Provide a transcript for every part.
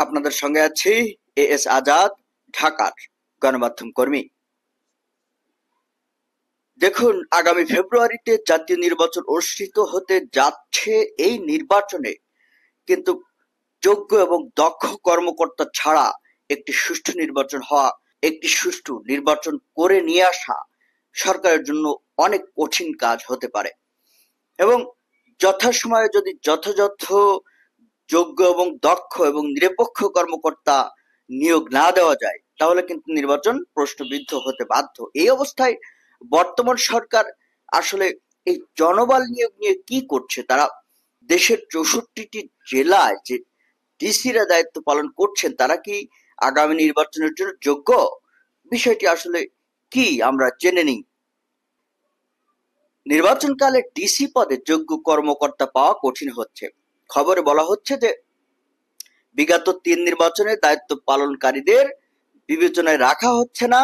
আপনাদের সঙ্গে আছি এএস আজাদ, ঢাকার গণমাধ্যম কর্মী। দেখুন, আগামী ফেব্রুয়ারিতে জাতীয় নির্বাচন অনুষ্ঠিত হতে যাচ্ছে। এই নির্বাচনে কিন্তু যোগ্য এবং দক্ষ কর্মকর্তা ছাড়া একটি সুষ্ঠু নির্বাচন করে নিয়ে আসা সরকারের জন্য অনেক কঠিন কাজ হতে পারে। এবং যথাসময়ে যদি যথাযথ যোগ্য এবং দক্ষ এবং নিরপেক্ষ কর্মকর্তা নিয়োগ না দেওয়া যায়, তাহলে কিন্তু নির্বাচন প্রশ্নবিদ্ধ হতে বাধ্য। এই অবস্থায় বর্তমান সরকার আসলে এই জনবল নিয়োগ নিয়ে কি করছে? তারা দেশের 64টি জেলায় যে ডিসিরা দায়িত্ব পালন করছেন, তারা কি আগামী নির্বাচনের জন্য যোগ্য? বিষয়টি আসলে কি আমরা জেনে নিই। নির্বাচনকালে ডিসি পদে যোগ্য কর্মকর্তা পাওয়া কঠিন হচ্ছে। খবরে বলা হচ্ছে যে বিগত 3 নির্বাচনে দায়িত্ব পালনকারীদের বিবেচনায় রাখা হচ্ছে না,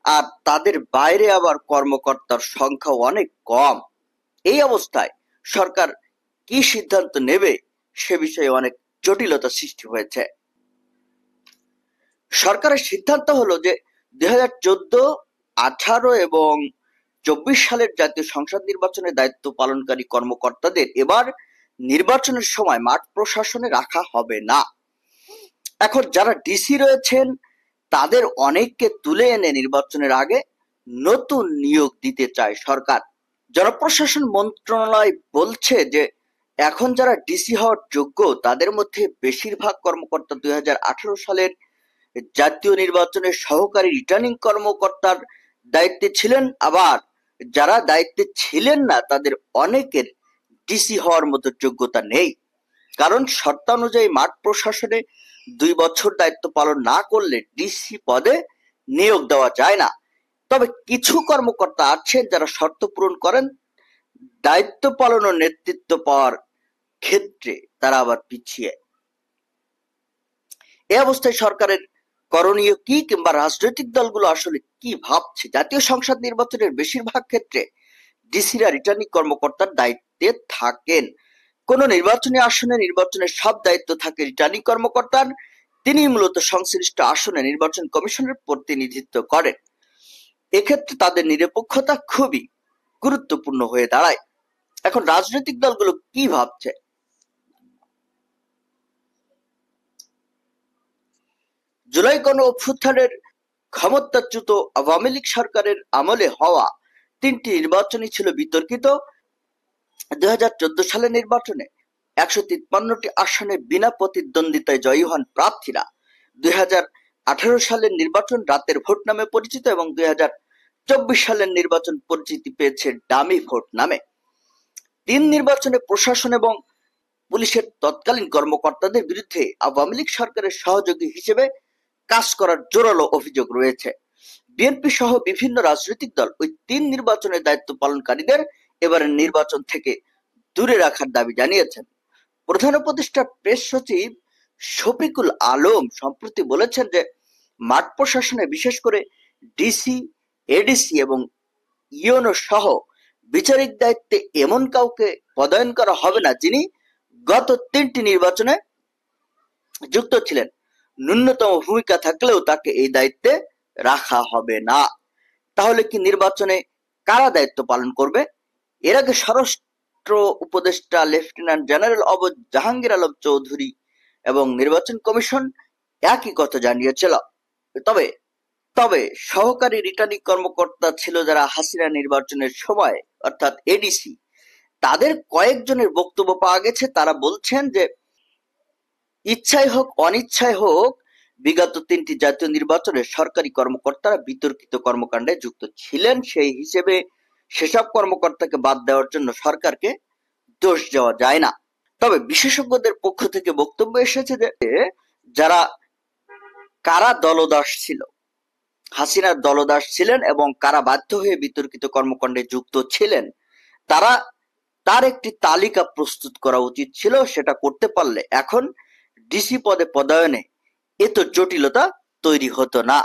আর তাদের বাইরে আবার কর্মকর্তার সংখ্যা অনেক কম। এই অবস্থায় সরকার কি সিদ্ধান্ত নেবে সে বিষয়ে অনেক জটিলতা সৃষ্টি হয়েছে। সরকারের সিদ্ধান্ত হলো যে 2014, 18 এবং 24 সালের জাতীয় সংসদ নির্বাচনে দায়িত্ব পালনকারী কর্মকর্তাদের এবার নির্বাচনের সময় মাঠ প্রশাসনে রাখা হবে না। এখন যারা ডিসি রয়েছেন তাদের অনেককে তুলে এনে নির্বাচনের আগে নতুন নিয়োগ দিতে চায় সরকার। জনপ্রশাসন মন্ত্রণালয় বলছে যে এখন যারা ডিসি হওয়ার যোগ্য তাদের মধ্যে বেশিরভাগ কর্মকর্তা 2018 সালের জাতীয় নির্বাচনের সহকারী রিটার্নিং কর্মকর্তার দায়িত্বে ছিলেন। আবার যারা দায়িত্বে ছিলেন না তাদের অনেকের ডিসি হওয়ার মতো যোগ্যতা নেই, কারণ শর্তানুযায়ী মাঠ প্রশাসনে 2 বছর দায়িত্ব পালন না করলে ডিসি পদে নিয়োগ দেওয়া যায় না। তবে কিছু কর্মকর্তা আছেন যারা শর্ত পূরণ করেন, দায়িত্ব পালন ও নেতৃত্ব পাওয়ার ক্ষেত্রে তারা আবার পিছিয়ে। এই অবস্থায় সরকারের করণীয় কি, কিংবা রাজনৈতিক দলগুলো আসলে কি ভাবছে? জাতীয় সংসদ নির্বাচনের বেশিরভাগ ক্ষেত্রে ডিসিরা রিটার্নিং কর্মকর্তার দায়িত্বে থাকেন। কোন নির্বাচনী আসনে নির্বাচনের সব দায়িত্ব থাকে রিটার্নিং কর্মকর্তার। তিনি মূলত সংশ্লিষ্ট আসনে নির্বাচন কমিশনের প্রতিনিধিত্ব করেন। এক্ষেত্রে তাদের নিরপেক্ষতা খুবই গুরুত্বপূর্ণ হয়ে দাঁড়ায়। এখন রাজনৈতিক দলগুলো কি ভাবছে? জুলাই গণ অভ্যুত্থানের ক্ষমতাচ্যুত আওয়ামী লীগ সরকারের আমলে হওয়া 3টি নির্বাচনই ছিল বিতর্কিত। 2014 সালের নির্বাচনে 153টি আসনে বিনা প্রতিদ্বন্দ্বিতায় জয়ী হন প্রার্থীরা। 2018 সালের নির্বাচন রাতের ভোট নামে পরিচিত এবং 2024 সালের নির্বাচন পরিচিতি পেয়েছে ডামি ভোট নামে। 3 নির্বাচনে প্রশাসন এবং পুলিশের তৎকালীন কর্মকর্তাদের বিরুদ্ধে আওয়ামী লীগ সরকারের সহযোগী হিসেবে কাজ করার জোরালো অভিযোগ রয়েছে। বিএনপি সহ বিভিন্ন রাজনৈতিক দল ওই 3 নির্বাচনের দায়িত্ব পালনকারীদের এবারের নির্বাচন থেকে দূরে রাখার দাবি জানিয়েছেন। প্রধান উপদেষ্টা প্রেস সচিব শফিকুল আলম সম্প্রতি বলেছেন যে মাঠ প্রশাসনে বিশেষ করে ডিসি, এডিসি এবং ইউনো সহ বিচারিক দায়িত্বে এমন কাউকে পদায়ন করা হবে না যিনি গত 3টি নির্বাচনে যুক্ত ছিলেন। ন্যূনতম ভূমিকা থাকলেও তাকে এই দায়িত্বে রাখা হবে না। তাহলে কি নির্বাচনে কারা দায়িত্ব পালন করবে? এর আগে স্বরাষ্ট্র উপদেষ্টা লেফটেন্যান্ট জেনারেল অবদ জাহাঙ্গীর আলম চৌধুরী এবং নির্বাচন কমিশন একই কথা জানিয়েছিল। তবে সহকারী রিটার্নিং কর্মকর্তা ছিল যারা হাসিনা নির্বাচনের সময়, অর্থাৎ এডিসি, তাদের কয়েকজনের বক্তব্য পাওয়া গেছে। তারা বলছেন যে ইচ্ছায় হোক অনিচ্ছায় হোক বিগত 3টি জাতীয় নির্বাচনে সরকারি কর্মকর্তারা বিতর্কিত কর্মকাণ্ডে যুক্ত ছিলেন। সেই হিসেবে সেসব কর্মকর্তাকে বাদ দেওয়ার জন্য সরকারকে দোষ দেওয়া যায় না। তবে বিশেষজ্ঞদের পক্ষ থেকে বক্তব্য এসেছে যে যারা কারা দলদাস ছিল, হাসিনার দলদাস ছিলেন এবং কারা বাধ্য হয়ে বিতর্কিত কর্মকাণ্ডে যুক্ত ছিলেন, তার একটি তালিকা প্রস্তুত করা উচিত ছিল। সেটা করতে পারলে এখন ডিসি পদে পদায়নে এত জটিলতা তৈরি হতো না।